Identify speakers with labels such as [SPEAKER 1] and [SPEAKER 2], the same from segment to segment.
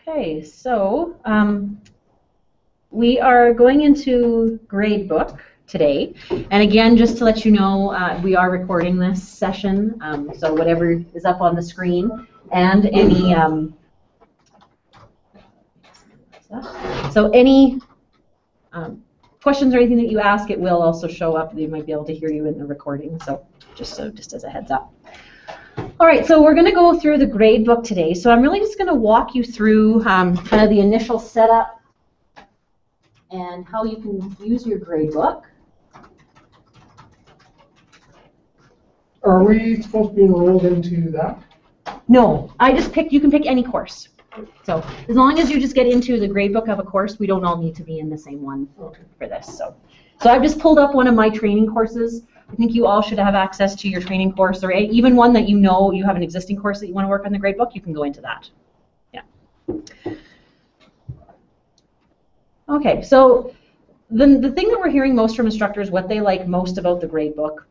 [SPEAKER 1] Okay, so we are going into Gradebook today, and again, just to let you know, we are recording this session, so whatever is up on the screen and any questions or anything that you ask, it will also show up. They might be able to hear you in the recording, so just as a heads up. All right, so we're going to go through the Gradebook today. So I'm really just going to walk you through kind of the initial setup and how you can use your Gradebook.
[SPEAKER 2] Are we supposed to be enrolled into that?
[SPEAKER 1] No, you can pick any course. So as long as you just get into the Gradebook of a course, we don't all need to be in the same one for this. So I've just pulled up one of my training courses. I think you all should have access to your training course, or even one that you know you have an existing course that you want to work on the Gradebook, you can go into that. Yeah. Okay, so the thing that we're hearing most from instructors, what they like most about the Gradebook,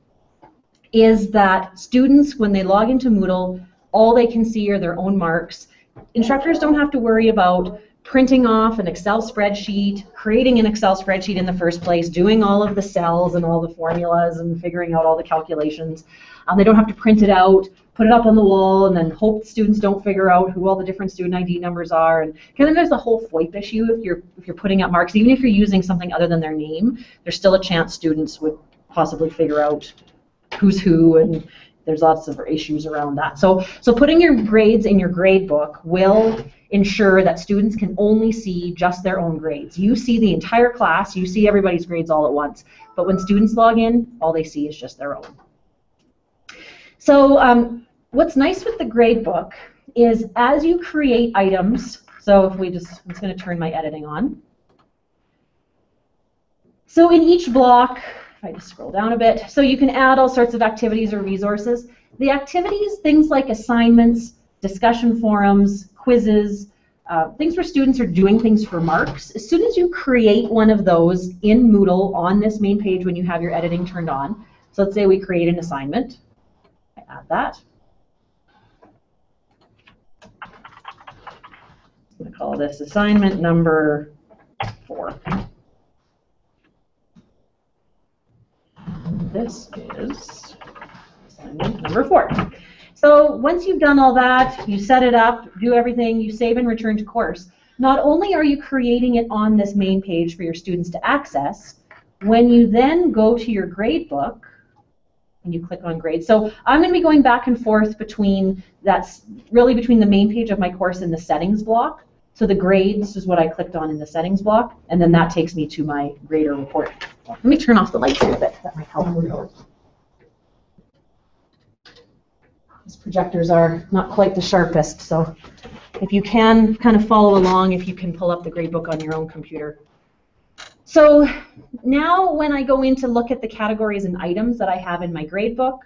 [SPEAKER 1] is that students, when they log into Moodle, all they can see are their own marks. Instructors don't have to worry about printing off an Excel spreadsheet, creating an Excel spreadsheet in the first place, doing all of the cells and all the formulas and figuring out all the calculations. They don't have to print it out, put it up on the wall, and then hope students don't figure out who all the different student ID numbers are. And then there's the whole FOIP issue. If you're putting up marks, even if you're using something other than their name, there's still a chance students would possibly figure out who's who, and there's lots of issues around that. So putting your grades in your Gradebook will ensure that students can only see just their own grades. You see the entire class, you see everybody's grades all at once, but when students log in, all they see is just their own. So what's nice with the Gradebook is as you create items, so if I'm just going to turn my editing on. So in each block, if I just scroll down a bit, so you can add all sorts of activities or resources. The activities, things like assignments, discussion forums, quizzes, things where students are doing things for marks. As soon as you create one of those in Moodle on this main page when you have your editing turned on, so let's say we create an assignment. I add that. I'm going to call this assignment number 4. This is assignment number 4. So once you've done all that, you set it up, do everything, you save and return to course. Not only are you creating it on this main page for your students to access, when you then go to your Gradebook and you click on grades. So I'm going to be going back and forth between between the main page of my course and the settings block. So the grades is what I clicked on in the settings block, and then that takes me to my grader report. Let me turn off the lights here a bit. That might help. These projectors are not quite the sharpest, so if you can kind of follow along, if you can pull up the Gradebook on your own computer. So now when I go in to look at the categories and items that I have in my Gradebook,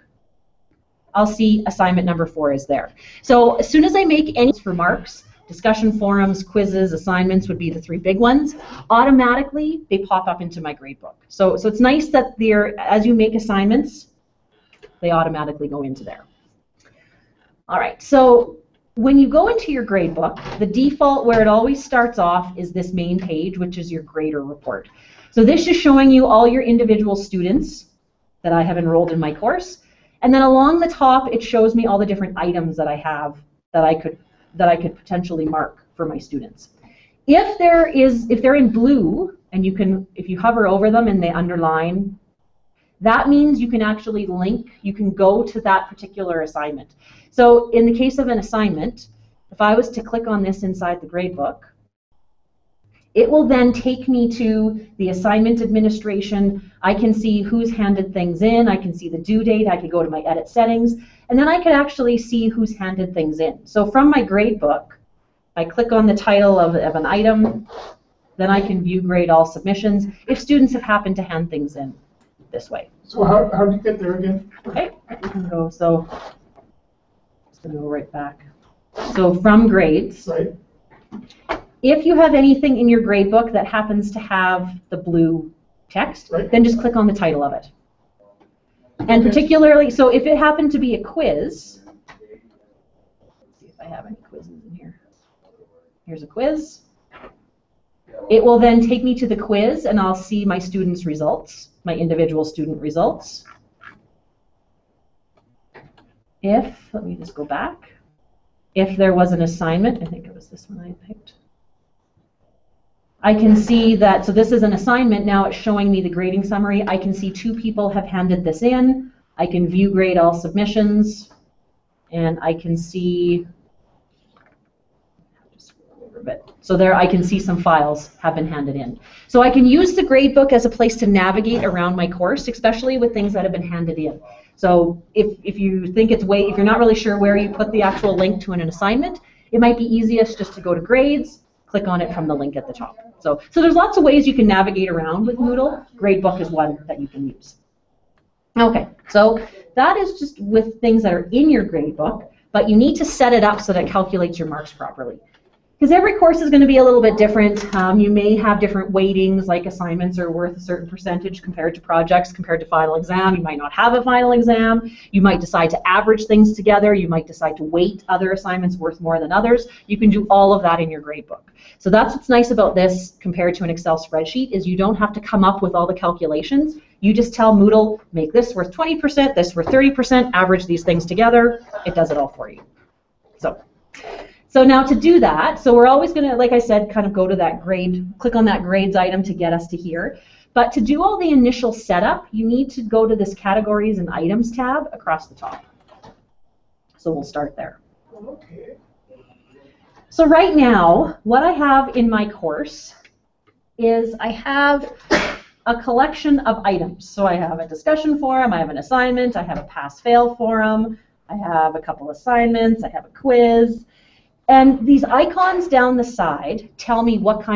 [SPEAKER 1] I'll see assignment number 4 is there. So as soon as I make any for marks, discussion forums, quizzes, assignments would be the 3 big ones. Automatically, they pop up into my Gradebook. So it's nice that as you make assignments, they automatically go into there. All right, so when you go into your Gradebook, the default where it always starts off is this main page, which is your grader report. So this is showing you all your individual students that I have enrolled in my course. And then along the top, it shows me all the different items that I have that I could potentially mark for my students. If they're in blue, and if you hover over them and they underline, that means you can actually link, you can go to that particular assignment. So in the case of an assignment, if I was to click on this inside the Gradebook, it will then take me to the assignment administration. I can see who's handed things in, I can see the due date, I could go to my edit settings, and then I could actually see who's handed things in. So from my Gradebook, I click on the title of an item, then I can view grade all submissions if students have happened to hand things in this way.
[SPEAKER 2] So how do you get there again?
[SPEAKER 1] Okay, we can go, so just going to go right back. So from grades,
[SPEAKER 2] right.
[SPEAKER 1] If you have anything in your Gradebook that happens to have the blue text,
[SPEAKER 2] right,
[SPEAKER 1] then just click on the title of it. And particularly, so if it happened to be a quiz, let's see if I have any quizzes in here. Here's a quiz. It will then take me to the quiz, and I'll see my students' results, my individual student results. Let me just go back. If there was an assignment, I think it was this one I picked. I can see that, so this is an assignment, now it's showing me the grading summary. I can see 2 people have handed this in. I can view grade all submissions, and I can see, so there I can see some files have been handed in. So I can use the gradebook as a place to navigate around my course, especially with things that have been handed in. So if you think if you're not really sure where you put the actual link to an assignment, it might be easiest just to go to grades, click on it from the link at the top. So there's lots of ways you can navigate around with Moodle. Gradebook is one that you can use. Okay, so that is just with things that are in your gradebook, but you need to set it up so that it calculates your marks properly. Because every course is going to be a little bit different. You may have different weightings, like assignments are worth a certain percentage compared to projects, compared to final exam. You might not have a final exam. You might decide to average things together. You might decide to weight other assignments worth more than others. You can do all of that in your gradebook. So that's what's nice about this compared to an Excel spreadsheet, is you don't have to come up with all the calculations. You just tell Moodle, make this worth 20%, this worth 30%, average these things together. It does it all for you. So now to do that, so we're always going to, like I said, kind of go to that grade, click on that grades item to get us to here. But to do all the initial setup, you need to go to this categories and items tab across the top. So we'll start there.
[SPEAKER 2] Okay.
[SPEAKER 1] So right now, what I have in my course is I have a collection of items. So I have a discussion forum, I have an assignment, I have a pass-fail forum, I have a couple assignments, I have a quiz. And these icons down the side tell me what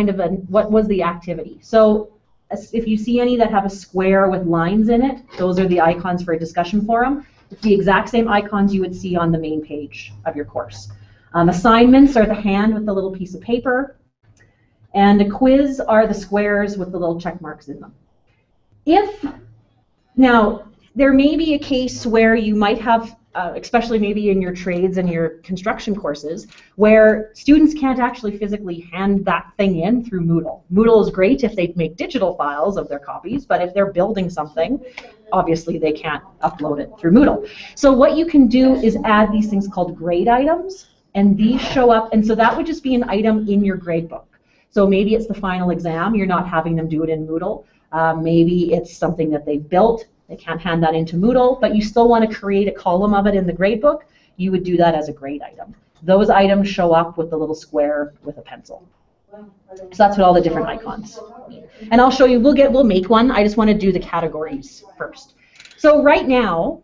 [SPEAKER 1] was the activity. So if you see any that have a square with lines in it, those are the icons for a discussion forum. It's the exact same icons you would see on the main page of your course. Assignments are the hand with the little piece of paper, and a quiz are the squares with the little check marks in them. Now, there may be a case where you might have especially maybe in your trades and your construction courses, where students can't actually physically hand that thing in through Moodle. Moodle is great if they make digital files of their copies, but if they're building something, obviously they can't upload it through Moodle. So what you can do is add these things called grade items, and these show up, and so that would just be an item in your gradebook. So maybe it's the final exam, you're not having them do it in Moodle. Maybe it's something that they've built. They can't hand that into Moodle, but you still want to create a column of it in the gradebook. You would do that as a grade item. Those items show up with the little square with a pencil. So that's what all the different icons mean. And I'll show you, we'll make one. I just want to do the categories first. So right now,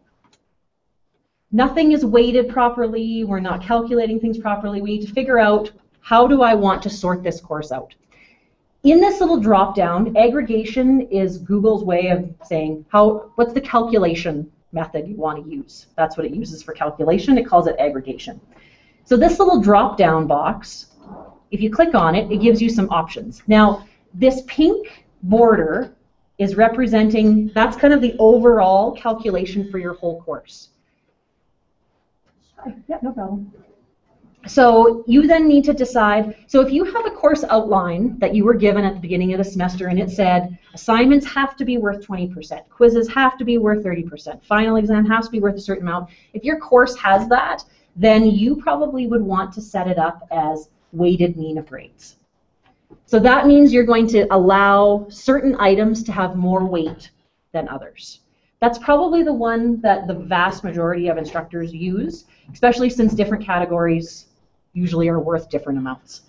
[SPEAKER 1] nothing is weighted properly. We're not calculating things properly. We need to figure out, how do I want to sort this course out? In this little drop-down, aggregation is Google's way of saying, what's the calculation method you want to use? That's what it uses for calculation. It calls it aggregation. So this little drop-down box, if you click on it, it gives you some options. Now, this pink border is representing, that's kind of the overall calculation for your whole course. Yeah, no problem. So you then need to decide, so if you have a course outline that you were given at the beginning of the semester and it said assignments have to be worth 20%, quizzes have to be worth 30%, final exam has to be worth a certain amount, if your course has that, then you probably would want to set it up as weighted mean of grades. So that means you're going to allow certain items to have more weight than others. That's probably the one that the vast majority of instructors use, especially since different categories usually are worth different amounts.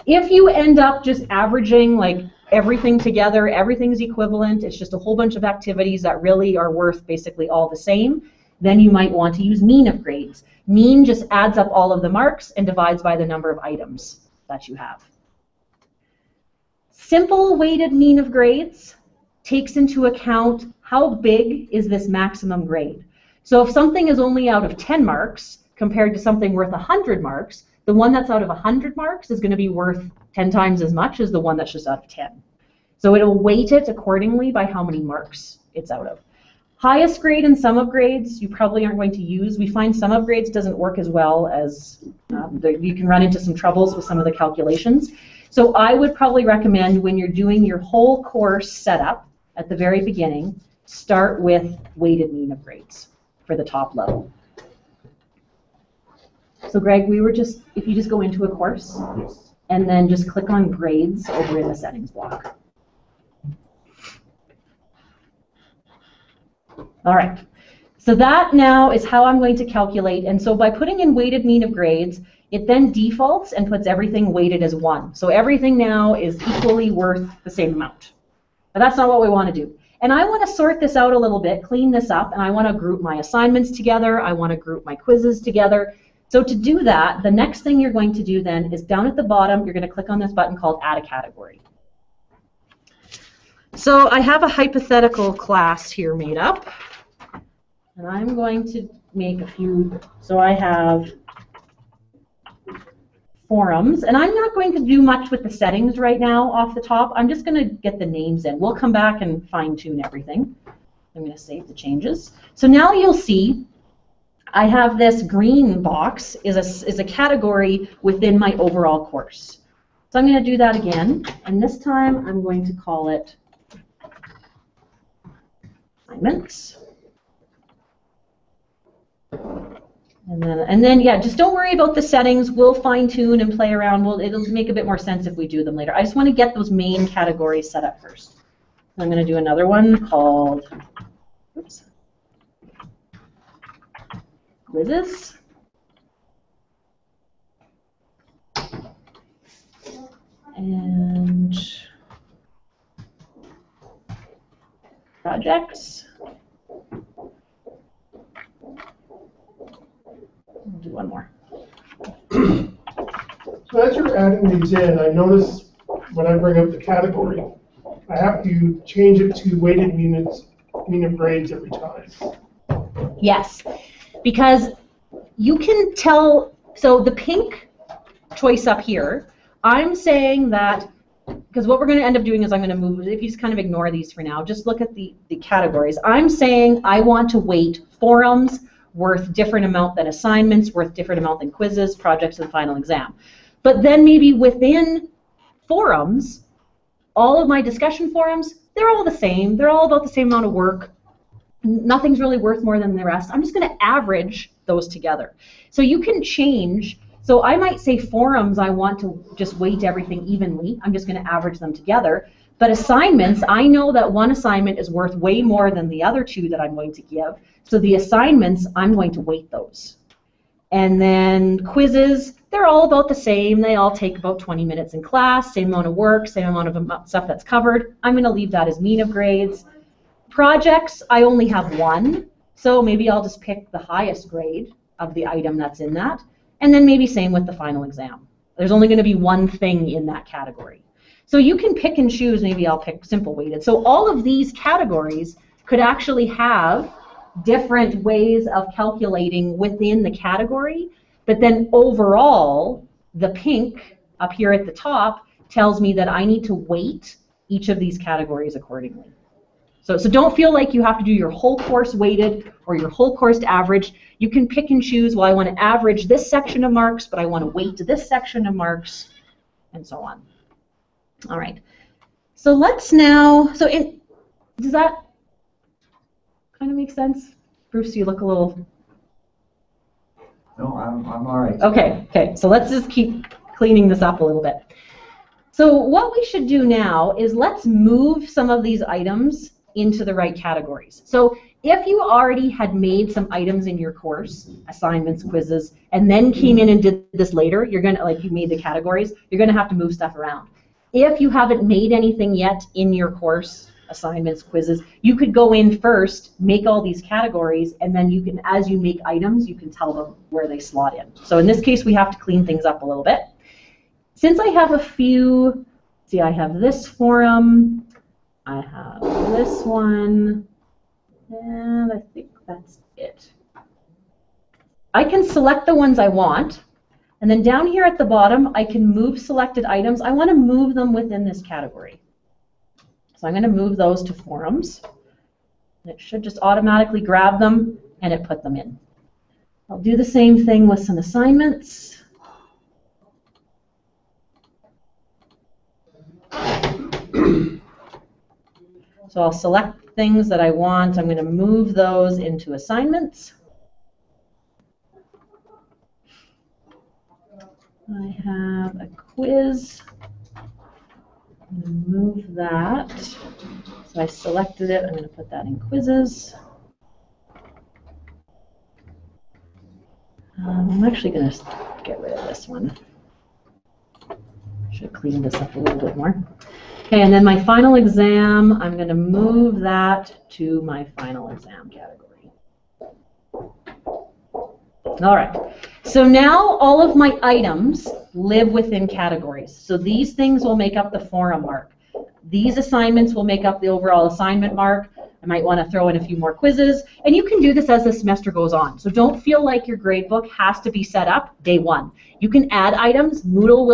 [SPEAKER 1] If you end up just averaging like everything together, everything's equivalent, it's just a whole bunch of activities that really are worth basically all the same, then you might want to use mean of grades. Mean just adds up all of the marks and divides by the number of items that you have. Simple weighted mean of grades takes into account how big is this maximum grade. So if something is only out of 10 marks compared to something worth 100 marks, the one that's out of 100 marks is going to be worth 10 times as much as the one that's just out of 10. So it'll weight it accordingly by how many marks it's out of. Highest grade and sum of grades you probably aren't going to use. We find sum of grades doesn't work as well as you can run into some troubles with some of the calculations. So I would probably recommend when you're doing your whole course setup at the very beginning, start with weighted mean of grades for the top level. So Greg, if you just go into a course,
[SPEAKER 2] Yes.
[SPEAKER 1] And then just click on grades over in the settings block. All right, so that now is how I'm going to calculate, and so by putting in weighted mean of grades, it then defaults and puts everything weighted as 1. So everything now is equally worth the same amount. But that's not what we want to do. And I want to sort this out a little bit, clean this up, and I want to group my assignments together, I want to group my quizzes together. So to do that, the next thing you're going to do then is down at the bottom, you're going to click on this button called Add a Category. So I have a hypothetical class here made up, and I'm going to make a few. So I have forums, and I'm not going to do much with the settings right now off the top. I'm just going to get the names in. We'll come back and fine-tune everything. I'm going to save the changes. So now you'll see I have this green box is a category within my overall course. So I'm going to do that again, and this time I'm going to call it assignments. And then yeah, just don't worry about the settings. We'll fine tune and play around. It'll make a bit more sense if we do them later. I just want to get those main categories set up first. I'm going to do another one called quizzes. And projects. We'll do one more.
[SPEAKER 2] So as you're adding these in, I notice when I bring up the category, I have to change it to weighted mean of grades every time.
[SPEAKER 1] Yes, because you can tell, so the pink choice up here, I'm saying that, because what we're going to end up doing is I'm going to move, if you just kind of ignore these for now, just look at the categories. I'm saying I want to weight forums worth different amount than assignments, worth different amount than quizzes, projects, and final exam. But then maybe within forums, all of my discussion forums, they're all the same. They're all about the same amount of work. Nothing's really worth more than the rest. I'm just going to average those together. So you can change. So I might say forums, I want to just weight everything evenly. I'm just going to average them together. But assignments, I know that one assignment is worth way more than the other two that I'm going to give. So the assignments, I'm going to weight those. And then quizzes, they're all about the same. They all take about 20 minutes in class, same amount of work, same amount of stuff that's covered. I'm going to leave that as mean of grades. Projects, I only have one, so maybe I'll just pick the highest grade of the item that's in that, and then maybe same with the final exam. There's only going to be one thing in that category. So you can pick and choose, maybe I'll pick simple weighted. So all of these categories could actually have different ways of calculating within the category, but then overall, the pink up here at the top tells me that I need to weight each of these categories accordingly. So don't feel like you have to do your whole course weighted or your whole course averaged. You can pick and choose, well, I want to average this section of marks, but I want to weight this section of marks, and so on. All right. So let's now, does that kind of make sense? Bruce, you look a little...
[SPEAKER 3] No, I'm all right.
[SPEAKER 1] Okay, so let's just keep cleaning this up a little bit. So what we should do now is let's move some of these items into the right categories. So if you already had made some items in your course, assignments, quizzes, and then came in and did this later, you're going to, like you made the categories, you're going to have to move stuff around. If you haven't made anything yet in your course, assignments, quizzes, you could go in first, make all these categories, and then you can, as you make items, you can tell them where they slot in. So in this case, we have to clean things up a little bit. Since I have a few, see, I have this forum, I have this one, and I think that's it. I can select the ones I want, and then down here at the bottom, I can move selected items. I want to move them within this category. So I'm going to move those to forums. It should just automatically grab them and it put them in. I'll do the same thing with some assignments. So I'll select things that I want. I'm going to move those into assignments. I have a quiz. I'm going to move that. So I selected it. I'm going to put that in quizzes. I'm actually going to get rid of this one. Should clean this up a little bit more. Okay, and then my final exam, I'm going to move that to my final exam category. All right, so now all of my items live within categories. So these things will make up the forum mark. These assignments will make up the overall assignment mark. I might want to throw in a few more quizzes, and you can do this as the semester goes on. So don't feel like your gradebook has to be set up day one. You can add items. Moodle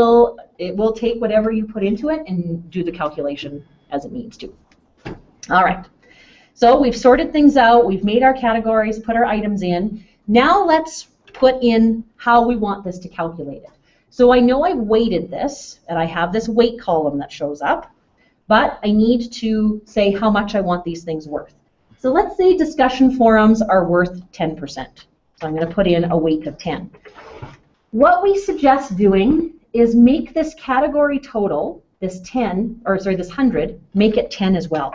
[SPEAKER 1] will take whatever you put into it and do the calculation as it needs to. All right. So we've sorted things out. We've made our categories, put our items in. Now let's put in how we want this to calculate it. So I know I've weighted this, and I have this weight column that shows up. But I need to say how much I want these things worth. So let's say discussion forums are worth 10%. So I'm going to put in a weight of 10. What we suggest doing is make this category total, this 100, make it 10 as well.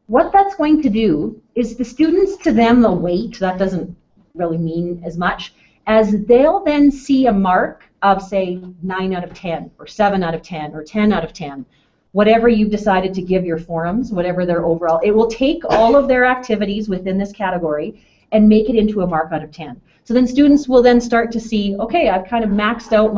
[SPEAKER 1] What that's going to do is the students, to them, the weight, that doesn't really mean as much, as they'll then see a mark of, say, 9 out of 10, or 7 out of 10, or 10 out of 10. Whatever you've decided to give your forums, whatever their overall, it will take all of their activities within this category and make it into a mark out of 10. So then students will then start to see, okay, I've kind of maxed out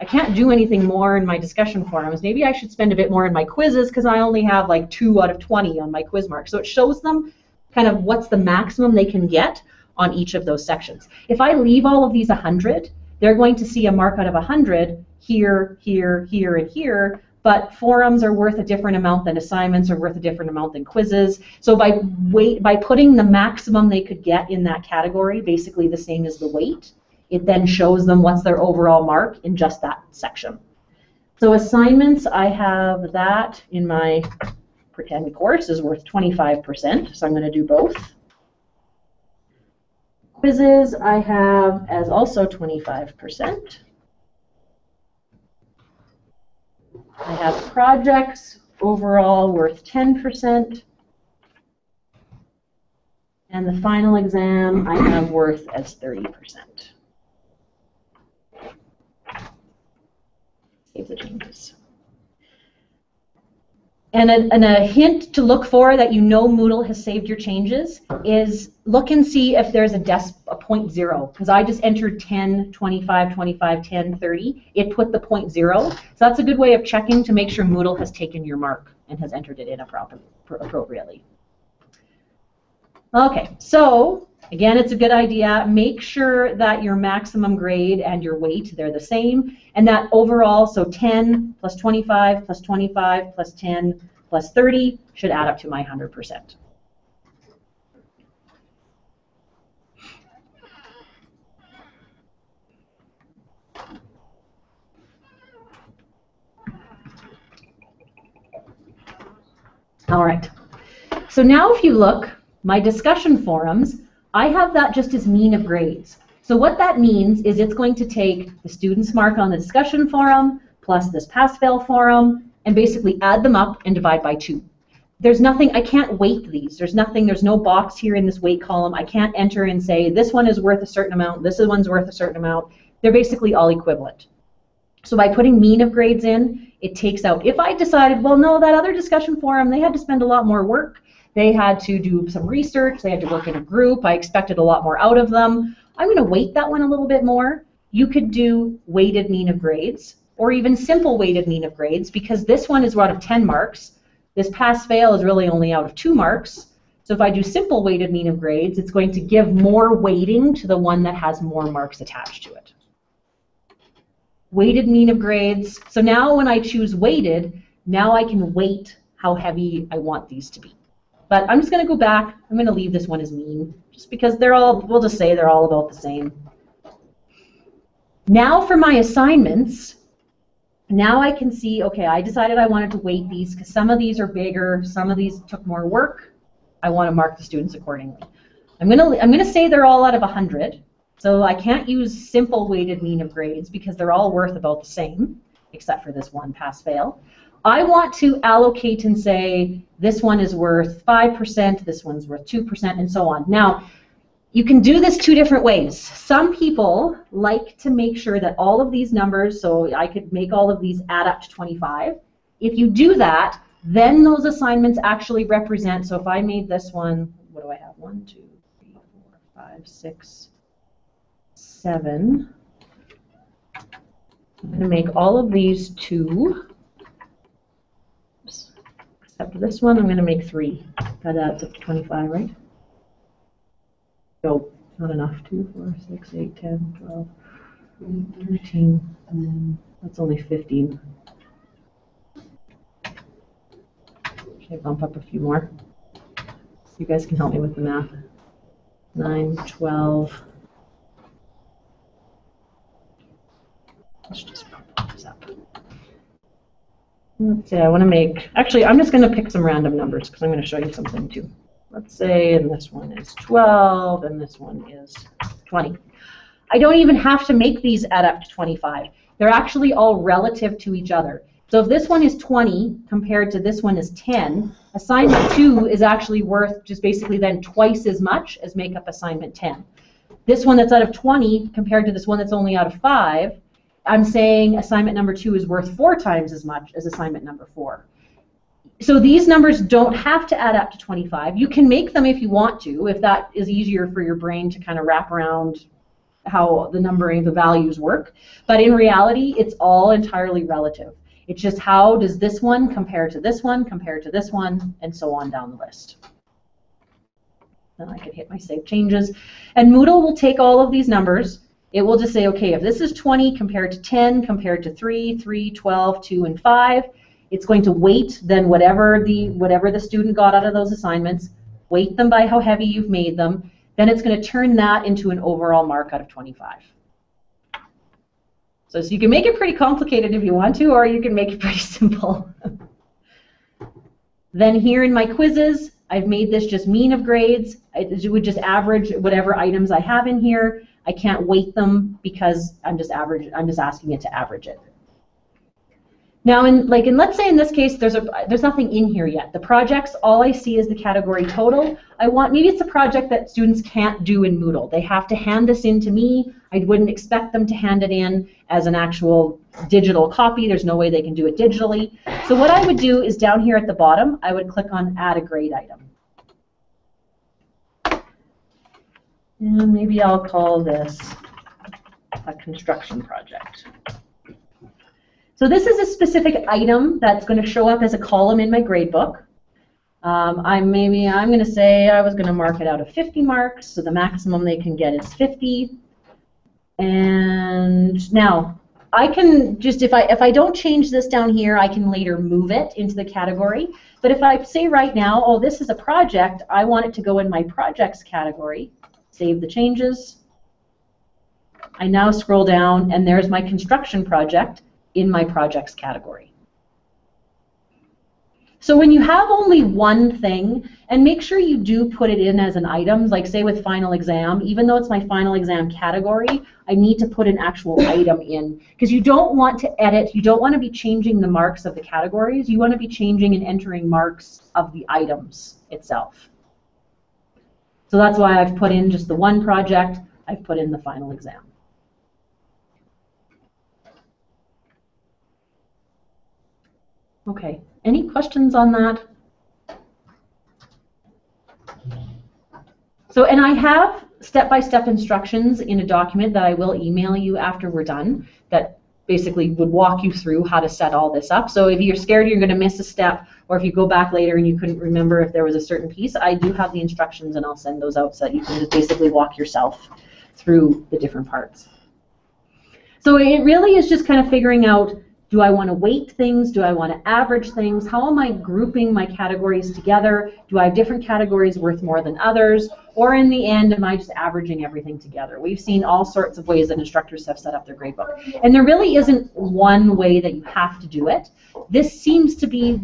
[SPEAKER 1] I can't do anything more in my discussion forums. Maybe I should spend a bit more in my quizzes because I only have like 2 out of 20 on my quiz mark. So it shows them kind of what's the maximum they can get on each of those sections. If I leave all of these 100, they're going to see a mark out of 100 here, here, here, and here. But forums are worth a different amount than assignments, are worth a different amount than quizzes. So by putting the maximum they could get in that category, basically the same as the weight, it then shows them what's their overall mark in just that section. So assignments, I have that in my pretend course is worth 25%, so I'm going to do both. Quizzes, I have as also 25%. I have projects overall worth 10%. And the final exam I have worth as 30%. Save the changes. And a hint to look for that you know Moodle has saved your changes is look and see if there's a 0.0, because I just entered 10, 25, 25, 10, 30. It put the 0.0. So that's a good way of checking to make sure Moodle has taken your mark and has entered it in appropriately. Okay, so again, it's a good idea. Make sure that your maximum grade and your weight, they're the same, and that overall, so 10 plus 25 plus 25 plus 10 plus 30 should add up to my 100%. All right, so now if you look, my discussion forums, I have that just as mean of grades. So what that means is it's going to take the student's mark on the discussion forum plus this pass-fail forum and basically add them up and divide by 2. There's nothing, I can't weight these. There's no box here in this weight column. I can't enter and say this one is worth a certain amount, this one's worth a certain amount. They're basically all equivalent. So by putting mean of grades in, it takes out, if I decided, well, no, that other discussion forum, they had to spend a lot more work. They had to do some research. They had to work in a group. I expected a lot more out of them. I'm going to weight that one a little bit more. You could do weighted mean of grades or even simple weighted mean of grades because this one is out of 10 marks. This pass-fail is really only out of 2 marks. So if I do simple weighted mean of grades, it's going to give more weighting to the one that has more marks attached to it. Weighted mean of grades. So now when I choose weighted, now I can weight how heavy I want these to be. But I'm just going to go back. I'm going to leave this one as mean, just because they're all, we'll just say they're all about the same. Now for my assignments, now I can see, okay, I decided I wanted to weight these because some of these are bigger, some of these took more work. I want to mark the students accordingly. I'm gonna say they're all out of 100, so I can't use simple weighted mean of grades because they're all worth about the same, except for this one pass-fail. I want to allocate and say this one is worth 5%, this one's worth 2%, and so on. Now, you can do this two different ways. Some people like to make sure that all of these numbers, so I could make all of these add up to 25. If you do that, then those assignments actually represent, so if I made this one, what do I have? 1, 2, 3, 4, 5, 6, 7. I'm going to make all of these 2. Except this one, I'm going to make 3. That adds up to 25, right? No, not enough. 2, 4, 6, 8, 10, 12, 13, and then that's only 15. Should I bump up a few more? So you guys can help me with the math. 9, 12. Let's just bump this up. Let's say I want to make, actually I'm just going to pick some random numbers because I'm going to show you something too. Let's say, and this one is 12, and this one is 20. I don't even have to make these add up to 25. They're actually all relative to each other. So if this one is 20 compared to this one is 10, assignment 2 is actually worth just basically then twice as much as make up assignment 10. This one that's out of 20 compared to this one that's only out of 5, I'm saying assignment number 2 is worth 4 times as much as assignment number 4. So these numbers don't have to add up to 25. You can make them if you want to, if that is easier for your brain to kind of wrap around how the numbering, the values work. But in reality, it's all entirely relative. It's just how does this one compare to this one, compare to this one, and so on down the list. Then I can hit my Save Changes. And Moodle will take all of these numbers. It will just say, okay, if this is 20 compared to 10, compared to 3, 3, 12, 2, and 5, it's going to weight then whatever the student got out of those assignments, weight them by how heavy you've made them, then it's going to turn that into an overall mark out of 25. So you can make it pretty complicated if you want to, or you can make it pretty simple. Then here in my quizzes, I've made this just mean of grades. It would just average whatever items I have in here. I can't weight them because I'm just asking it to average it. Now, let's say in this case, there's nothing in here yet. The projects, all I see is the category total. Maybe it's a project that students can't do in Moodle. They have to hand this in to me. I wouldn't expect them to hand it in as an actual digital copy. There's no way they can do it digitally. So what I would do is down here at the bottom, I would click on Add a Grade Item. And maybe I'll call this a construction project. So this is a specific item that's going to show up as a column in my gradebook. I'm going to say I was going to mark it out of 50 marks, so the maximum they can get is 50. And now I can just, if I don't change this down here, I can later move it into the category. But if I say right now, oh, this is a project, I want it to go in my projects category. Save the changes. I now scroll down, and there's my construction project in my projects category. So when you have only one thing, and make sure you do put it in as an item, like say with final exam, even though it's my final exam category, I need to put an actual item in, because you don't want to edit, you don't want to be changing the marks of the categories, you want to be changing and entering marks of the items itself. So that's why I've put in just the one project, I've put in the final exam. Okay, any questions on that? So, and I have step-by-step instructions in a document that I will email you after we're done that basically would walk you through how to set all this up. So if you're scared you're going to miss a step, or if you go back later and you couldn't remember if there was a certain piece, I do have the instructions and I'll send those out so that you can just basically walk yourself through the different parts. So it really is just kind of figuring out Do I want to weight things? Do I want to average things? How am I grouping my categories together? Do I have different categories worth more than others? Or in the end, am I just averaging everything together? We've seen all sorts of ways that instructors have set up their gradebook. And there really isn't one way that you have to do it. This seems to be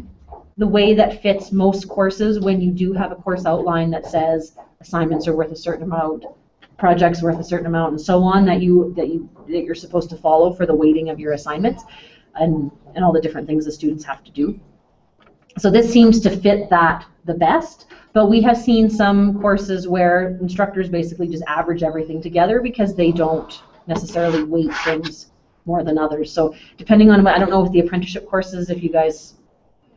[SPEAKER 1] the way that fits most courses when you do have a course outline that says assignments are worth a certain amount, projects worth a certain amount, and so on, that you're supposed to follow for the weighting of your assignments. And all the different things the students have to do. So this seems to fit that the best, but we have seen some courses where instructors basically just average everything together because they don't necessarily weight things more than others. So depending on, I don't know with the apprenticeship courses, if you guys,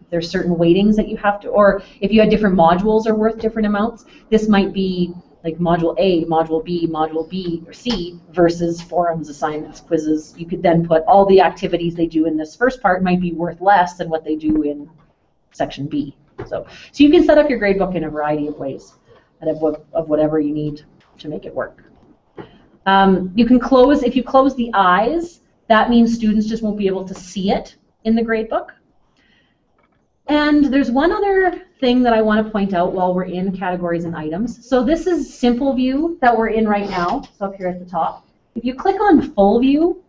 [SPEAKER 1] there's certain weightings that you have to, or if you had different modules are worth different amounts, this might be like module A, module B, or C versus forums, assignments, quizzes. You could then put all the activities they do in this first part might be worth less than what they do in section B. So you can set up your gradebook in a variety of ways of whatever you need to make it work. You can close, if you close the eyes, that means students just won't be able to see it in the gradebook. And there's one other thing that I want to point out while we're in categories and items. So this is simple view that we're in right now, so up here at the top. If you click on full view,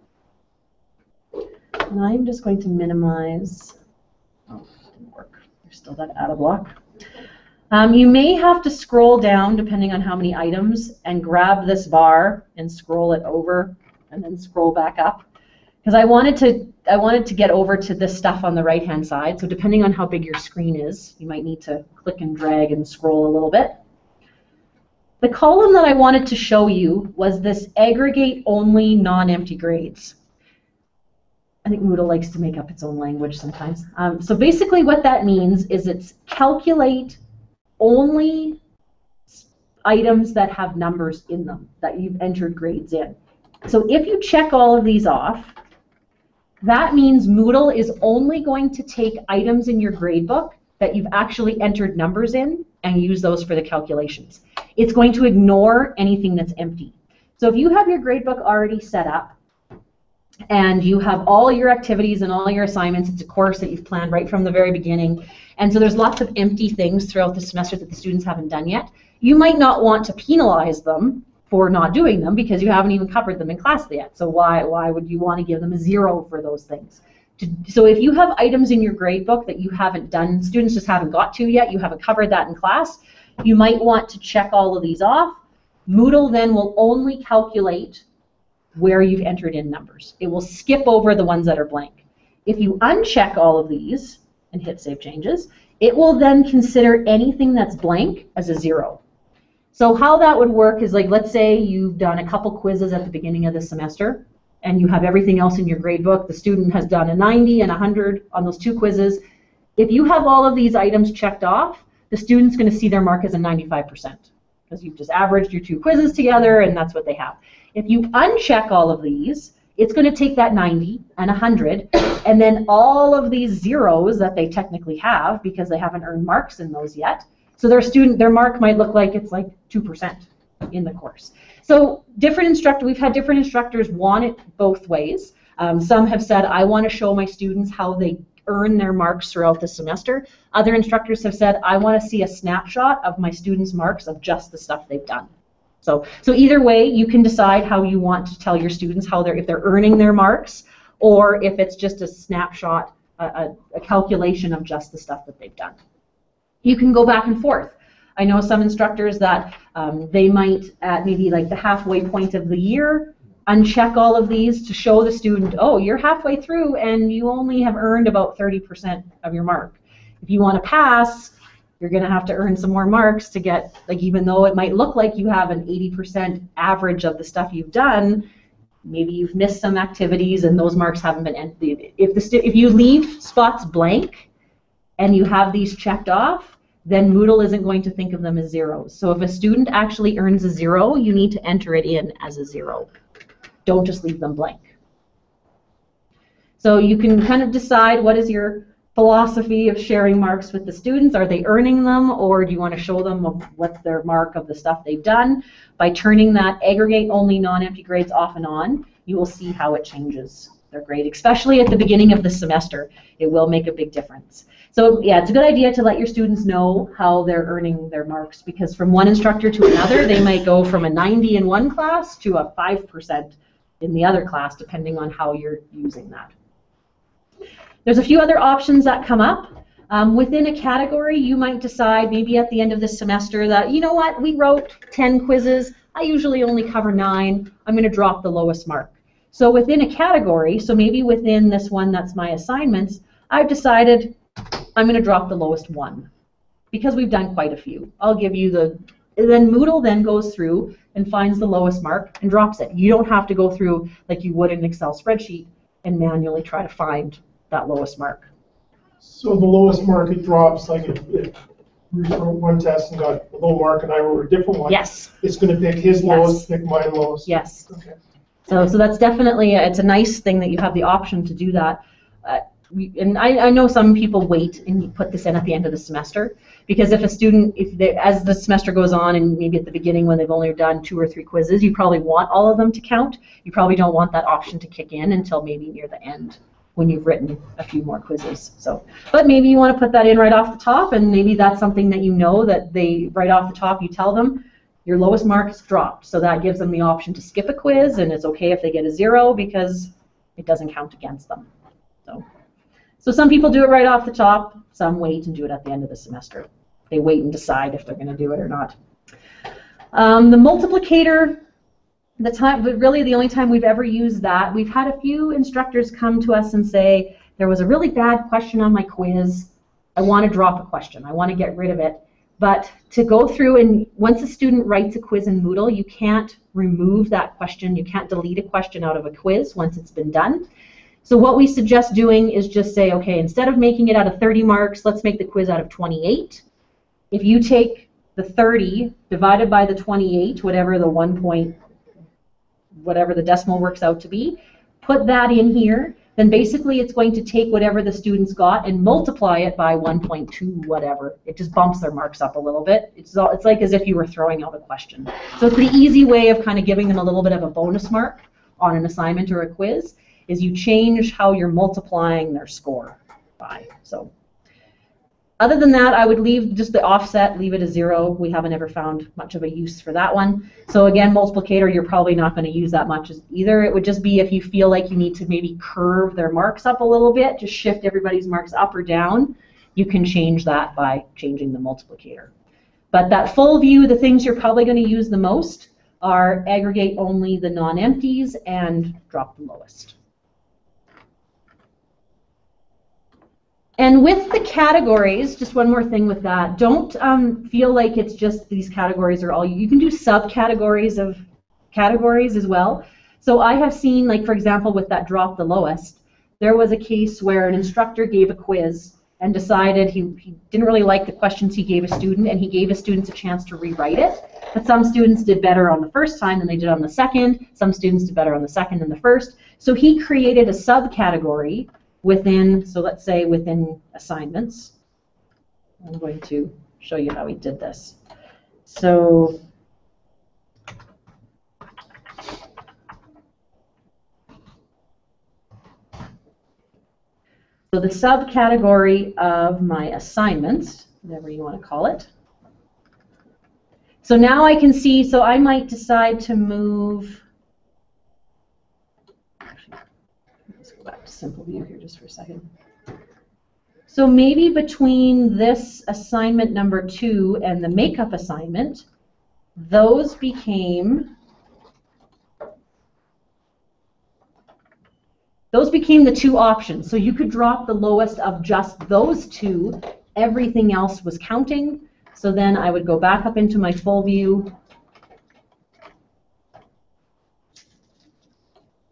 [SPEAKER 1] and I'm just going to minimize, oh, it didn't work. There's still that add a block. You may have to scroll down depending on how many items and grab this bar and scroll it over and then scroll back up. Because I wanted to get over to this stuff on the right-hand side, so depending on how big your screen is, you might need to click and drag and scroll a little bit. The column that I wanted to show you was this aggregate-only non-empty grades. I think Moodle likes to make up its own language sometimes. So basically what that means is it's calculate only items that have numbers in them, that you've entered grades in. So if you check all of these off, that means Moodle is only going to take items in your gradebook that you've actually entered numbers in and use those for the calculations. It's going to ignore anything that's empty. So if you have your gradebook already set up and you have all your activities and all your assignments, it's a course that you've planned right from the very beginning, and so there's lots of empty things throughout the semester that the students haven't done yet, you might not want to penalize them for not doing them because you haven't even covered them in class yet. So why would you want to give them a 0 for those things? So if you have items in your gradebook that you haven't done, students just haven't got to yet, you haven't covered that in class, you might want to check all of these off. Moodle then will only calculate where you've entered in numbers. It will skip over the ones that are blank. If you uncheck all of these and hit Save Changes, it will then consider anything that's blank as a 0. So how that would work is, like, let's say you've done a couple quizzes at the beginning of the semester and you have everything else in your gradebook. The student has done a 90 and 100 on those 2 quizzes. If you have all of these items checked off, the student's going to see their mark as a 95% because you've just averaged your 2 quizzes together and that's what they have. If you uncheck all of these, it's going to take that 90 and 100 and then all of these zeros that they technically have because they haven't earned marks in those yet. So their mark might look like it's like 2% in the course. So we've had different instructors want it both ways. Some have said, I want to show my students how they earn their marks throughout the semester. Other instructors have said, I want to see a snapshot of my students' marks of just the stuff they've done. So either way, you can decide how you want to tell your students if they're earning their marks, or if it's just a snapshot, a calculation of just the stuff that they've done. You can go back and forth. I know some instructors that they might, at maybe like the halfway point of the year, uncheck all of these to show the student, oh, you're halfway through and you only have earned about 30% of your mark. If you want to pass, you're going to have to earn some more marks to get, like, even though it might look like you have an 80% average of the stuff you've done, maybe you've missed some activities and those marks haven't been entered. If you leave spots blank and you have these checked off, then Moodle isn't going to think of them as zeros. So if a student actually earns a 0, you need to enter it in as a 0. Don't just leave them blank. So you can kind of decide what is your philosophy of sharing marks with the students. Are they earning them, or do you want to show them what's their mark of the stuff they've done? By turning that aggregate only non-empty grades off and on, you will see how it changes their grade, especially at the beginning of the semester. It will make a big difference. So yeah, it's a good idea to let your students know how they're earning their marks, because from one instructor to another, they might go from a 90 in one class to a 5% in the other class, depending on how you're using that. There's a few other options that come up. Within a category, you might decide maybe at the end of this semester that, you know what, we wrote 10 quizzes, I usually only cover 9, I'm going to drop the lowest mark. So within a category, so maybe within this one that's my assignments, I've decided I'm going to drop the lowest one, because we've done quite a few. I'll give you the, then Moodle then goes through and finds the lowest mark and drops it. You don't have to go through like you would in an Excel spreadsheet and manually try to find that lowest mark.
[SPEAKER 2] So the lowest mark it drops, like if Bruce wrote one test and got a low mark and I wrote a different one,
[SPEAKER 1] yes,
[SPEAKER 2] it's going to pick his lowest, pick mine lowest.
[SPEAKER 1] Yes.
[SPEAKER 2] Okay.
[SPEAKER 1] So that's definitely, it's a nice thing that you have the option to do that. And I know some people wait and you put this in at the end of the semester, because if a student, as the semester goes on and maybe at the beginning when they've only done 2 or 3 quizzes, you probably want all of them to count. You probably don't want that option to kick in until maybe near the end when you've written a few more quizzes. So, but maybe you want to put that in right off the top, and maybe that's something that you know that they, right off the top, you tell them your lowest mark is dropped. So that gives them the option to skip a quiz, and it's okay if they get a 0 because it doesn't count against them. So some people do it right off the top, some wait and do it at the end of the semester. They wait and decide if they're going to do it or not. The multiplicator, really the only time we've ever used that, we've had a few instructors come to us and say, there was a really bad question on my quiz, I want to drop a question, I want to get rid of it. But to go through, and once a student writes a quiz in Moodle, you can't remove that question, you can't delete a question out of a quiz once it's been done. So what we suggest doing is just say, okay, instead of making it out of 30 marks, let's make the quiz out of 28. If you take the 30 divided by the 28, whatever the whatever the decimal works out to be, put that in here, then basically it's going to take whatever the students got and multiply it by 1.2 whatever. It just bumps their marks up a little bit. It's like as if you were throwing out a question. So it's the easy way of kind of giving them a little bit of a bonus mark on an assignment or a quiz, is you change how you're multiplying their score by. So other than that, I would leave just the offset, leave it a 0. We haven't ever found much of a use for that one. So again, multiplicator, you're probably not going to use that much either. It would just be if you feel like you need to maybe curve their marks up a little bit, just shift everybody's marks up or down, you can change that by changing the multiplicator. But that full view, the things you're probably going to use the most are aggregate only the non-empties and drop the lowest. And with the categories, just one more thing with that, don't feel like it's just these categories are all. You can do subcategories of categories as well. So I have seen, like for example, with that drop the lowest, there was a case where an instructor gave a quiz and decided he didn't really like the questions he gave a student, and he gave his students a chance to rewrite it. But some students did better on the first time than they did on the second. Some students did better on the second than the first. So he created a subcategory within, so let's say within assignments. I'm going to show you how he did this. So the subcategory of my assignments, whatever you want to call it. So now I can see, so I might decide to move, let's go back to simple view here just for a second. So maybe between this assignment number 2 and the makeup assignment, those became the 2 options. So you could drop the lowest of just those 2. Everything else was counting. So then I would go back up into my full view,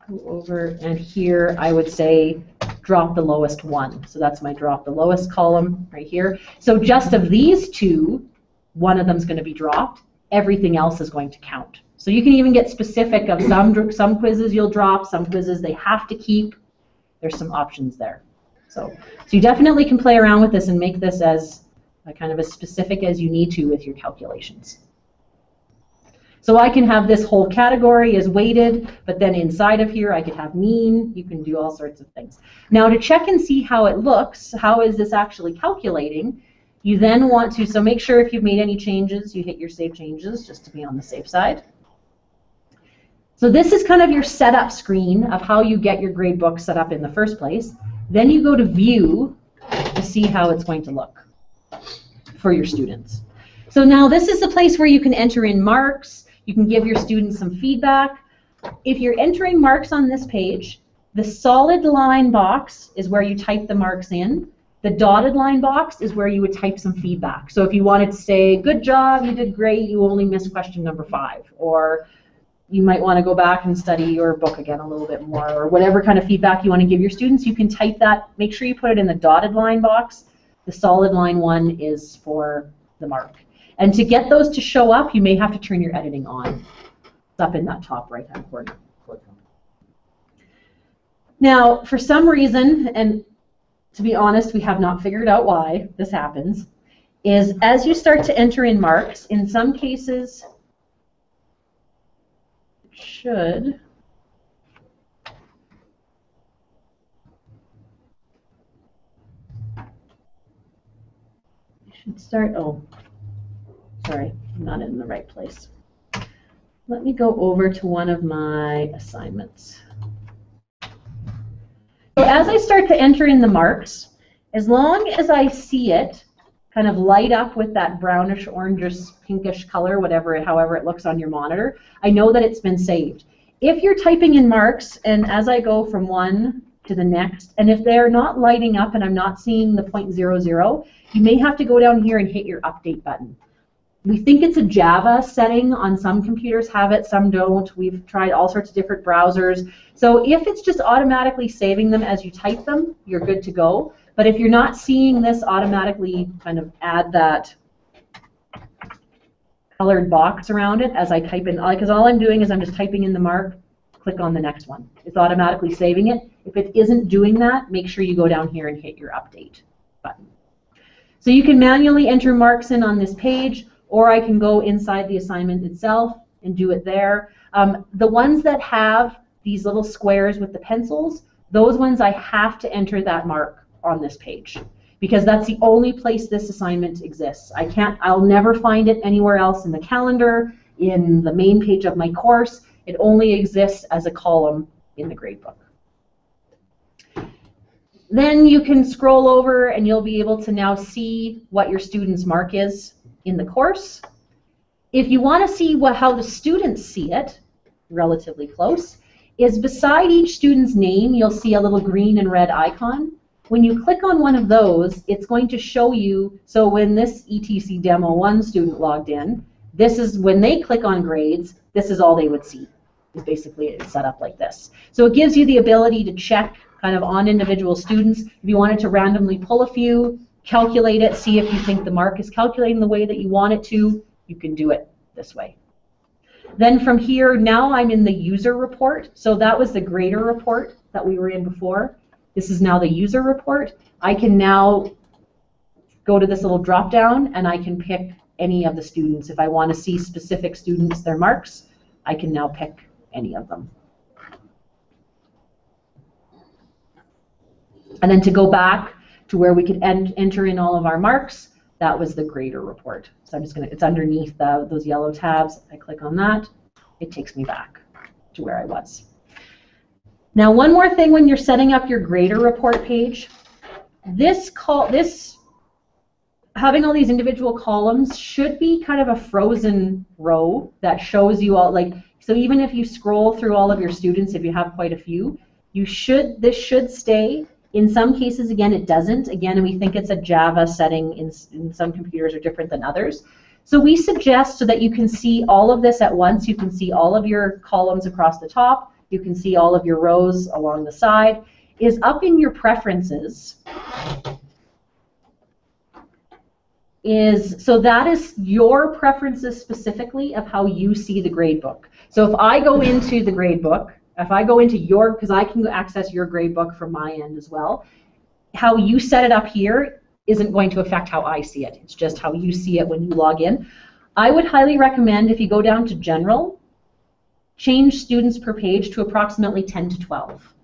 [SPEAKER 1] go over, and here I would say drop the lowest one. So that's my drop the lowest column right here. So just of these 2, one of them is going to be dropped. Everything else is going to count. So you can even get specific of some quizzes you'll drop, some quizzes they have to keep. There's some options there. So you definitely can play around with this and make this as kind of as specific as you need to with your calculations. So I can have this whole category as weighted, but then inside of here I could have mean. You can do all sorts of things. Now to check and see how it looks, how is this actually calculating, you then want to, so make sure if you've made any changes, you hit your Save Changes just to be on the safe side. So this is kind of your setup screen of how you get your gradebook set up in the first place. Then you go to View to see how it's going to look for your students. So now this is the place where you can enter in marks. You can give your students some feedback. If you're entering marks on this page, the solid line box is where you type the marks in. The dotted line box is where you would type some feedback. So if you wanted to say, good job, you did great, you only missed question number 5, or you might want to go back and study your book again a little bit more, or whatever kind of feedback you want to give your students, you can type that. Make sure you put it in the dotted line box. The solid line one is for the mark. And to get those to show up, you may have to turn your editing on. It's up in that top right-hand corner. Now, for some reason, and to be honest, we have not figured out why this happens, is as you start to enter in marks, in some cases, it should start, oh, sorry, I'm not in the right place. Let me go over to one of my assignments. So as I start to enter in the marks, as long as I see it kind of light up with that brownish, orangish, pinkish color, however it looks on your monitor, I know that it's been saved. If you're typing in marks, and as I go from one to the next, and if they're not lighting up and I'm not seeing the 0.00, you may have to go down here and hit your update button. We think it's a Java setting. On some computers have it, some don't. We've tried all sorts of different browsers. So if it's just automatically saving them as you type them, you're good to go. But if you're not seeing this automatically kind of add that colored box around it as I type in, because all I'm doing is I'm just typing in the mark, click on the next one. It's automatically saving it. If it isn't doing that, make sure you go down here and hit your update button. So you can manually enter marks in on this page, or I can go inside the assignment itself and do it there. The ones that have these little squares with the pencils, those ones I have to enter that mark on this page, because that's the only place this assignment exists. I'll never find it anywhere else in the calendar, in the main page of my course. It only exists as a column in the gradebook. Then you can scroll over and you'll be able to now see what your student's mark is in the course. If you want to see how the students see it, relatively close, is beside each student's name you'll see a little green and red icon. When you click on one of those, it's going to show you, so when this ETC Demo 1 student logged in, this is when they click on grades, this is all they would see. Is basically it's set up like this. So it gives you the ability to check kind of on individual students. If you wanted to randomly pull a few, calculate it, see if you think the mark is calculating the way that you want it to, you can do it this way. Then from here, now I'm in the user report. So that was the grader report that we were in before. This is now the user report. I can now go to this little drop down and I can pick any of the students. If I want to see specific students, their marks, I can now pick any of them. And then to go back to where we could enter in all of our marks, that was the grader report. So I'm just going to, it's underneath those yellow tabs. I click on that, it takes me back to where I was. Now one more thing when you're setting up your grader report page, having all these individual columns should be kind of a frozen row that shows you all, so even if you scroll through all of your students, if you have quite a few, this should stay. In some cases, again, it doesn't. Again, we think it's a Java setting. In some computers are different than others. So we suggest, so that you can see all of this at once, you can see all of your columns across the top, you can see all of your rows along the side, is up in your preferences. So that is your preferences specifically of how you see the gradebook. So if I go into the gradebook, if I go into because I can access your gradebook from my end as well, how you set it up here isn't going to affect how I see it. It's just how you see it when you log in. I would highly recommend, if you go down to General, change students per page to approximately 10 to 12.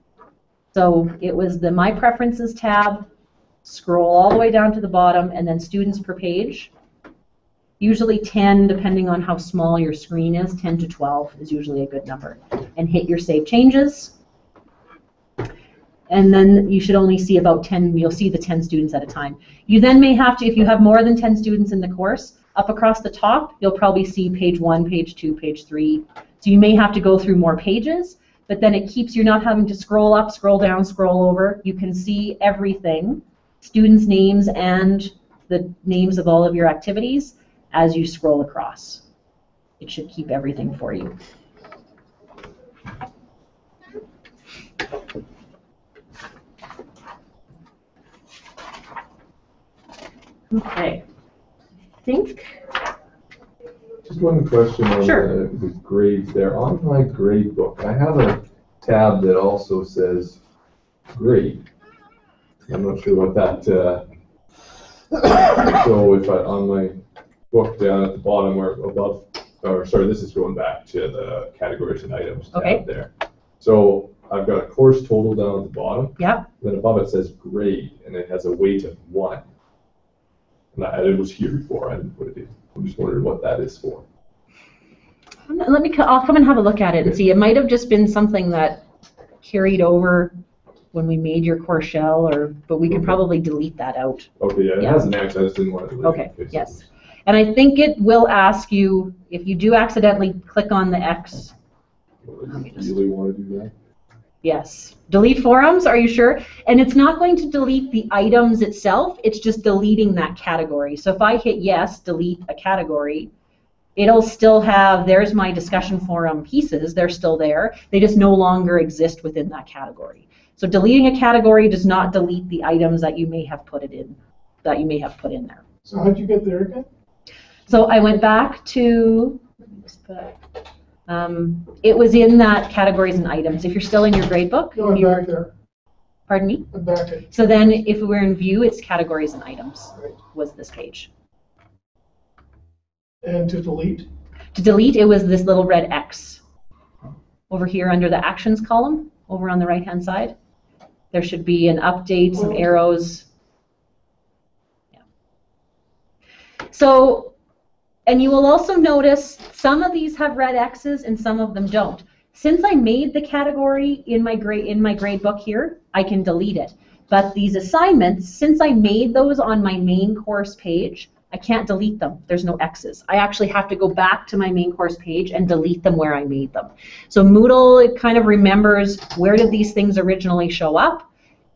[SPEAKER 1] So it was the My Preferences tab, scroll all the way down to the bottom, and then students per page. Usually 10, depending on how small your screen is, 10 to 12 is usually a good number. And hit your Save Changes. And then you should only see about 10, you'll see the 10 students at a time. You then may have to, if you have more than 10 students in the course, up across the top, you'll probably see page 1, page 2, page 3. So you may have to go through more pages, but then it keeps you not having to scroll up, scroll down, scroll over. You can see everything, students' names and the names of all of your activities as you scroll across. It should keep everything for you. Okay. I think.
[SPEAKER 3] Just one question on
[SPEAKER 1] Sure.
[SPEAKER 3] the grades there. On my grade book, I have a tab that also says grade. I'm not sure what that. So if on my book down at the bottom or above, or sorry, this is going back to the categories and items tab there. So I've got a course total down at the bottom.
[SPEAKER 1] Yeah.
[SPEAKER 3] Then above it says grade, and it has a weight of 1. And it was here before. I didn't put it in. I'm just wondering what that is for.
[SPEAKER 1] I'll come and have a look at it and see. It might have just been something that carried over when we made your course shell, but we could probably delete that out.
[SPEAKER 3] Okay, yeah, it has an X. I just didn't want to delete it.
[SPEAKER 1] Okay, yes. And I think it will ask you, if you do accidentally click on the X.
[SPEAKER 3] Do you really want to do that?
[SPEAKER 1] Yes. Delete forums, are you sure? And it's not going to delete the items itself, it's just deleting that category. So if I hit yes, delete a category, it'll still have, there's my discussion forum pieces, they're still there, they just no longer exist within that category. So deleting a category does not delete the items that you may have put in there.
[SPEAKER 2] So how'd you get there again?
[SPEAKER 1] So I went back to, it was in that categories and items. If you're still in your gradebook.
[SPEAKER 2] No, I'm back there.
[SPEAKER 1] Pardon me?
[SPEAKER 2] I'm back there.
[SPEAKER 1] So then if we're in view, it's categories and items, was this page.
[SPEAKER 2] And to delete?
[SPEAKER 1] To delete, it was this little red X. Over here under the actions column, over on the right-hand side. There should be an update, some arrows. Yeah. So, and you will also notice some of these have red X's and some of them don't. Since I made the category in my grade book here, I can delete it. But these assignments, since I made those on my main course page, I can't delete them. There's no X's. I actually have to go back to my main course page and delete them where I made them. So Moodle, it kind of remembers where did these things originally show up.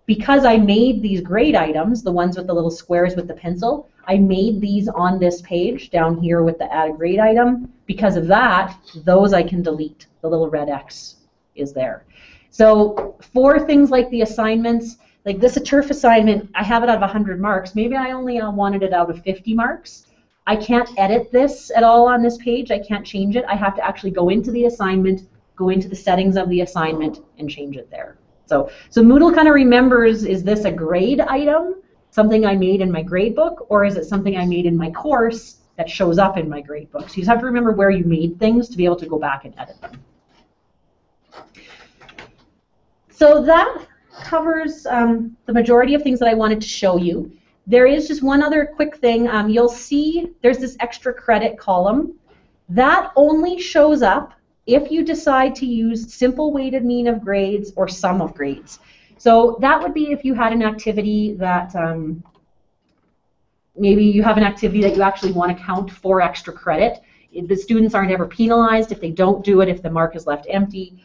[SPEAKER 1] Because I made these grade items, the ones with the little squares with the pencil, I made these on this page down here with the add a grade item. Because of that, those I can delete. The little red X is there. So for things like the assignments, like this a turf assignment, I have it out of 100 marks. Maybe I only wanted it out of 50 marks. I can't edit this at all on this page. I can't change it. I have to actually go into the assignment, go into the settings of the assignment, and change it there. So Moodle kind of remembers, is this a grade item, something I made in my grade book, or is it something I made in my course that shows up in my grade book? So you just have to remember where you made things to be able to go back and edit them. So that covers the majority of things that I wanted to show you. There is just one other quick thing. You'll see there's this extra credit column. That only shows up if you decide to use simple weighted mean of grades or sum of grades. So that would be if you had an activity that maybe you have an activity that you actually want to count for extra credit. The students aren't ever penalized if they don't do it, if the mark is left empty.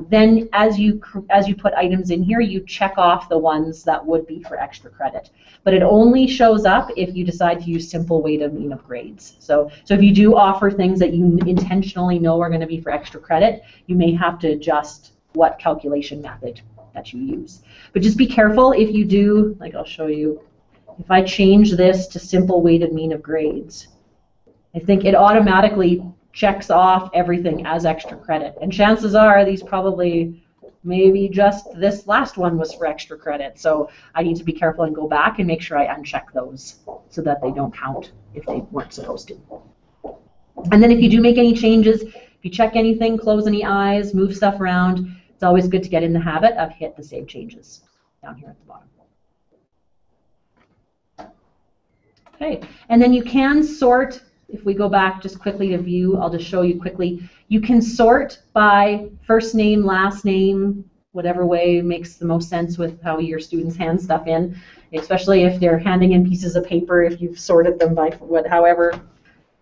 [SPEAKER 1] Then as you put items in here, you check off the ones that would be for extra credit. But it only shows up if you decide to use simple weighted mean of grades. So if you do offer things that you intentionally know are going to be for extra credit, you may have to adjust what calculation method that you use. But just be careful if you do, like I'll show you, if I change this to simple weighted mean of grades, I think it automatically checks off everything as extra credit. And chances are these probably, maybe just this last one was for extra credit. So I need to be careful and go back and make sure I uncheck those so that they don't count if they weren't supposed to. And then if you do make any changes, if you check anything, close any eyes, move stuff around, it's always good to get in the habit of hit the Save Changes down here at the bottom. Okay, and then you can sort, if we go back just quickly to view, I'll just show you quickly. You can sort by first name, last name, whatever way makes the most sense with how your students hand stuff in, especially if they're handing in pieces of paper, if you've sorted them by however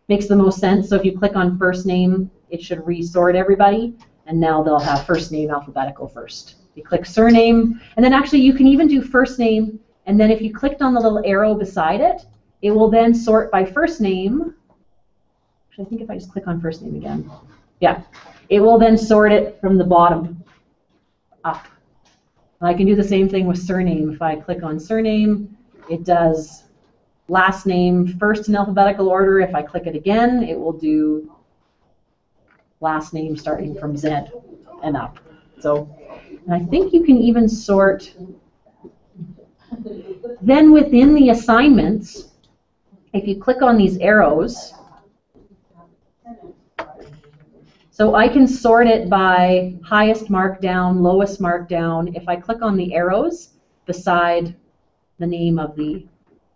[SPEAKER 1] makes the most sense. So if you click on first name, it should resort everybody, and now they'll have first name alphabetical first. You click surname, and then actually you can even do first name, and then if you clicked on the little arrow beside it, it will then sort by first name. Actually, I think if I just click on first name again, yeah, it will then sort it from the bottom up. And I can do the same thing with surname. If I click on surname, it does last name first in alphabetical order. If I click it again, it will do last name starting from Z and up. So, and I think you can even sort then within the assignments. If you click on these arrows, so I can sort it by highest mark down, lowest mark down. If I click on the arrows beside the name of the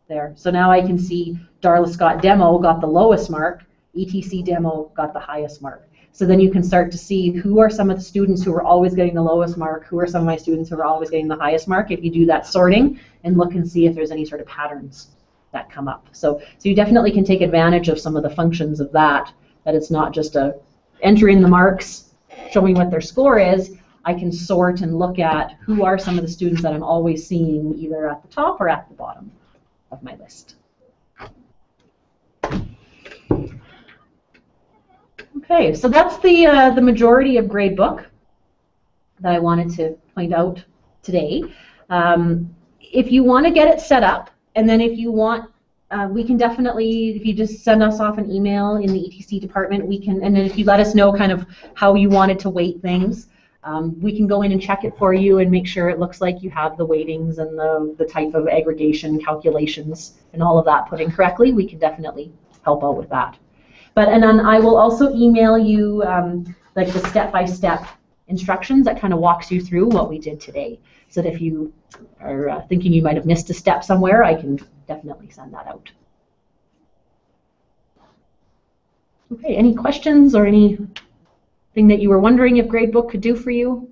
[SPEAKER 1] there. So now I can see Darla Scott Demo got the lowest mark, ETC Demo got the highest mark. So then you can start to see who are some of the students who are always getting the lowest mark, who are some of my students who are always getting the highest mark, if you do that sorting and look and see if there's any sort of patterns that come up. So you definitely can take advantage of some of the functions of that it's not just entering the marks, showing what their score is. I can sort and look at who are some of the students that I'm always seeing either at the top or at the bottom of my list. Okay, so that's the majority of Gradebook that I wanted to point out today. If you want to get it set up, and then if you want, we can definitely, if you just send us off an email in the ETC department, we can, and then if you let us know kind of how you wanted to weight things, we can go in and check it for you and make sure it looks like you have the weightings and the type of aggregation calculations and all of that put in correctly. We can definitely help out with that. And then I will also email you like the step-by-step instructions that kind of walks you through what we did today. So that if you are thinking you might have missed a step somewhere, I can definitely send that out. Okay, any questions or anything that you were wondering if Gradebook could do for you?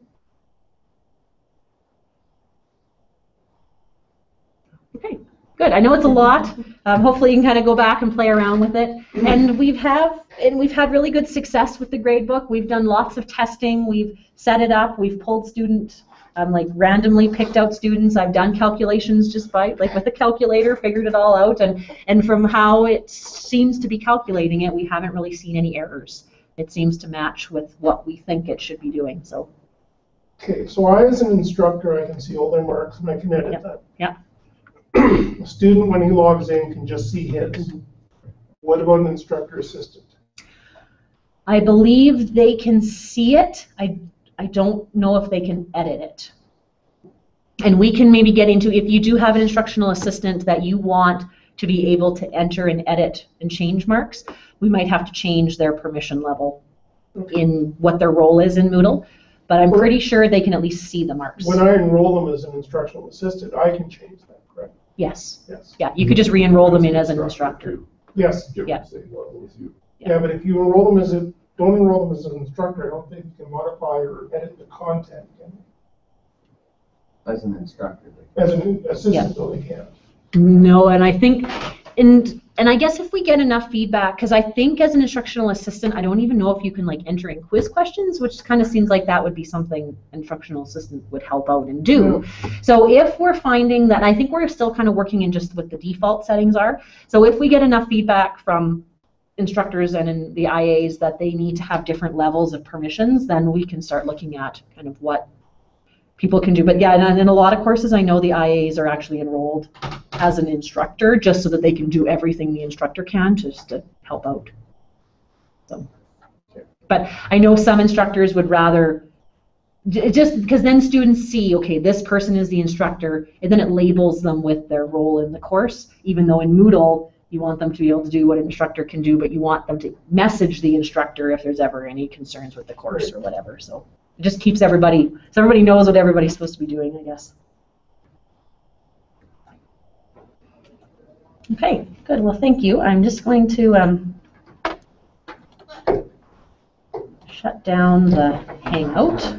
[SPEAKER 1] Okay, good. I know it's a lot. Hopefully you can kind of go back and play around with it. And we've had really good success with the Gradebook. We've done lots of testing. We've set it up. We've pulled students. Like randomly picked out students. I've done calculations just by with a calculator, figured it all out, and from how it seems to be calculating it, we haven't really seen any errors. It seems to match with what we think it should be doing. So.
[SPEAKER 2] Okay, so I as an instructor, I can see all their marks and I can edit that.
[SPEAKER 1] Yeah.
[SPEAKER 2] A student, when he logs in, can just see his. What about an instructor assistant?
[SPEAKER 1] I believe they can see it. I don't know if they can edit it. And we can maybe get into, if you do have an instructional assistant that you want to be able to enter and edit and change marks, we might have to change their permission level in what their role is in Moodle. But I'm pretty sure they can at least see the marks.
[SPEAKER 2] When I enroll them as an instructional assistant, I can change that, correct?
[SPEAKER 1] Yes.
[SPEAKER 2] Yes.
[SPEAKER 1] Yeah, you could just re-enroll them in as an instructor.
[SPEAKER 2] Yes.
[SPEAKER 1] Yeah.
[SPEAKER 2] Yeah, but if you enroll them don't enroll them as an instructor, I don't think you can modify or edit the content.
[SPEAKER 4] As an instructor.
[SPEAKER 2] As an assistant, though, they can't.
[SPEAKER 1] No, and I think, and I guess if we get enough feedback, because I think as an instructional assistant, I don't even know if you can enter in quiz questions, which kind of seems like that would be something an instructional assistant would help out and do. Yeah. So if we're finding that, I think we're still kind of working in just what the default settings are. So if we get enough feedback from instructors and in the IAs that they need to have different levels of permissions, then we can start looking at kind of what people can do. But yeah, and in a lot of courses, I know the IAs are actually enrolled as an instructor just so that they can do everything the instructor can just to help out. So, but I know some instructors would rather, just because then students see, okay, this person is the instructor, and then it labels them with their role in the course, even though in Moodle, You want them to be able to do what an instructor can do, but you want them to message the instructor if there's ever any concerns with the course or whatever. So it just keeps everybody, so everybody knows what everybody's supposed to be doing, I guess. Okay, good. Well, thank you. I'm just going to shut down the Hangout.